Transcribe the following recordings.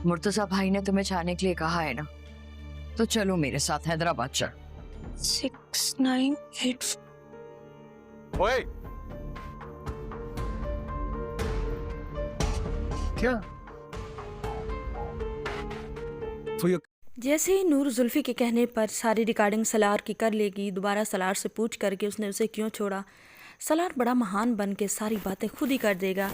मुर्तजा भाई ने तुम्हें जाने के लिए कहा है ना, तो चलो मेरे साथ हैदराबाद चल। 698 ओए क्या For your जैसे ही नूर जुल्फ़ी के कहने पर सारी रिकॉर्डिंग सलार की कर लेगी, दोबारा सलार से पूछ करके उसने उसे क्यों छोड़ा। सलार बड़ा महान बन के सारी बातें खुद ही कर देगा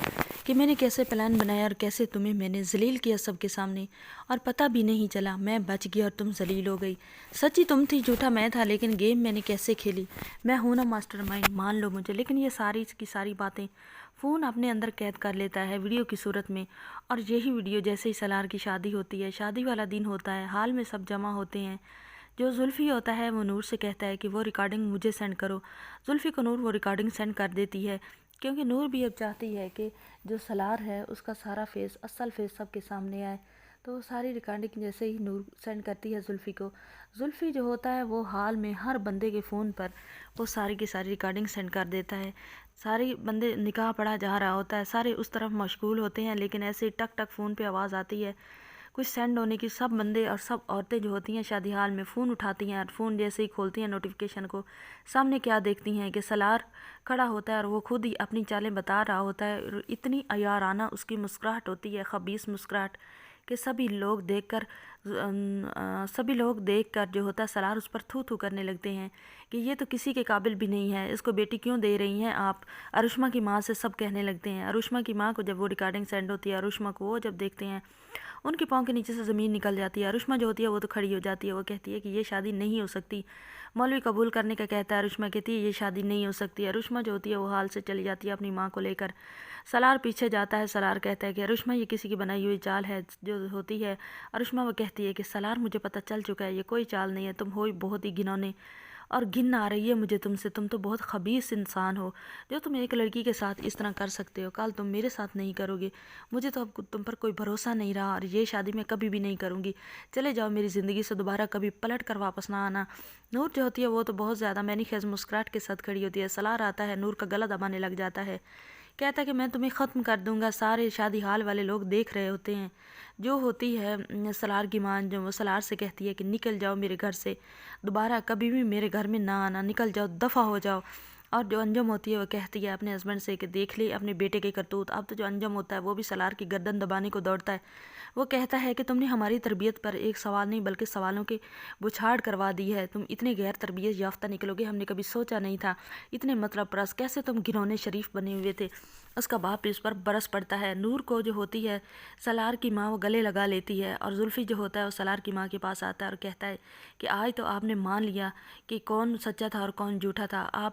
कि मैंने कैसे प्लान बनाया और कैसे तुम्हें मैंने जलील किया सबके सामने, और पता भी नहीं चला, मैं बच गई और तुम जलील हो गई। सच्ची तुम थी, झूठा मैं था, लेकिन गेम मैंने कैसे खेली। मैं हूं ना मास्टरमाइंड, मान लो मुझे। लेकिन ये सारी की सारी बातें फ़ोन अपने अंदर कैद कर लेता है वीडियो की सूरत में। और यही वीडियो जैसे ही सलार की शादी होती है, शादी वाला दिन होता है, हाल में सब जमा होते हैं। जो जुल्फ़ी होता है वो नूर से कहता है कि वो रिकॉर्डिंग मुझे सेंड करो। जुल्फ़ी को नूर वो रिकॉर्डिंग सेंड कर देती है, क्योंकि नूर भी अब चाहती है कि जो सलार है उसका सारा फेस, असल फेस सबके सामने आए। तो वो सारी रिकॉर्डिंग जैसे ही नूर सेंड करती है जुल्फ़ी को, जुल्फ़ी जो होता है वो हाल में हर बंदे के फ़ोन पर वो सारी की सारी रिकॉर्डिंग सेंड कर देता है। सारे बंदे निकाह पढ़ा जा रहा होता है, सारे उस तरफ मशगूल होते हैं, लेकिन ऐसे ही टक टक फ़ोन पे आवाज़ आती है कुछ सेंड होने की। सब बंदे और सब औरतें जो होती हैं शादी हाल में फ़ोन उठाती हैं, और फ़ोन जैसे ही खोलती हैं नोटिफिकेशन को, सामने क्या देखती हैं कि सलार खड़ा होता है और वो खुद ही अपनी चालें बता रहा होता है। और इतनी अयाराना उसकी मुस्कुराहट होती है, खबीस मुस्कुराहट, कि सभी लोग देखकर जो होता है सलार उस पर थू थू करने लगते हैं कि ये तो किसी के काबिल भी नहीं है, इसको बेटी क्यों दे रही हैं आप। अरुष्मा की माँ से सब कहने लगते हैं। अरुष्मा की माँ को जब वो रिकॉर्डिंग सेंड होती है, अरुष्मा को वो जब देखते हैं, उनके पाँव के नीचे से ज़मीन निकल जाती है। अरुष्मा जो होती है वो तो खड़ी हो जाती है, वो कहती है कि ये शादी नहीं हो सकती। मौलवी कबूल करने का कहता है, अरुष्मा कहती है ये शादी नहीं हो सकती। अरुष्मा जो होती है वो हाल से चली जाती है अपनी माँ को लेकर। सलार पीछे जाता है, सलार कहता है कि अरुष्मा ये किसी की बनाई हुई चाल है जो होती है। अरुष्मा वो कहती है कि सलार मुझे पता चल चुका है, ये कोई चाल नहीं है, तुम हो बहुत ही घिनौने, और घिन आ रही है मुझे तुमसे, तुम तो बहुत खबीस इंसान हो जो तुम एक लड़की के साथ इस तरह कर सकते हो। कल तुम मेरे साथ नहीं करोगे, मुझे तो अब तुम पर कोई भरोसा नहीं रहा, और ये शादी मैं कभी भी नहीं करूँगी। चले जाओ मेरी ज़िंदगी से, दोबारा कभी पलट कर वापस ना आना। नूर जो होती है वो तो बहुत ज़्यादा मैनी खेज मुस्कुराहट के साथ खड़ी होती है। सलार आता है, नूर का गला दबाने लग जाता है, कहता है कि मैं तुम्हें ख़त्म कर दूंगा। सारे शादी हाल वाले लोग देख रहे होते हैं। जो होती है सलार की माँ, जो वो सलार से कहती है कि निकल जाओ मेरे घर से, दोबारा कभी भी मेरे घर में ना आना, निकल जाओ, दफ़ा हो जाओ। और जो अंजम होती है वो कहती है अपने हस्बैंड से कि देख ली अपने बेटे के करतूत। अब तो जो अंजम होता है वो भी सलार की गर्दन दबाने को दौड़ता है। वो कहता है कि तुमने हमारी तरबियत पर एक सवाल नहीं बल्कि सवालों की बुछाड़ करवा दी है। तुम इतने गैर तरबियत याफ्ता निकलोगे, हमने कभी सोचा नहीं था। इतने मतलब परस, कैसे तुम घिनौने शरीफ बने हुए थे। उसका बाप इस पर बरस पड़ता है। नूर को जो होती है सलार की माँ वो गले लगा लेती है, और जुल्फ़ी जो होता है वो सलार की माँ के पास आता है और कहता है कि आज तो आपने मान लिया कि कौन सच्चा था और कौन झूठा था। आप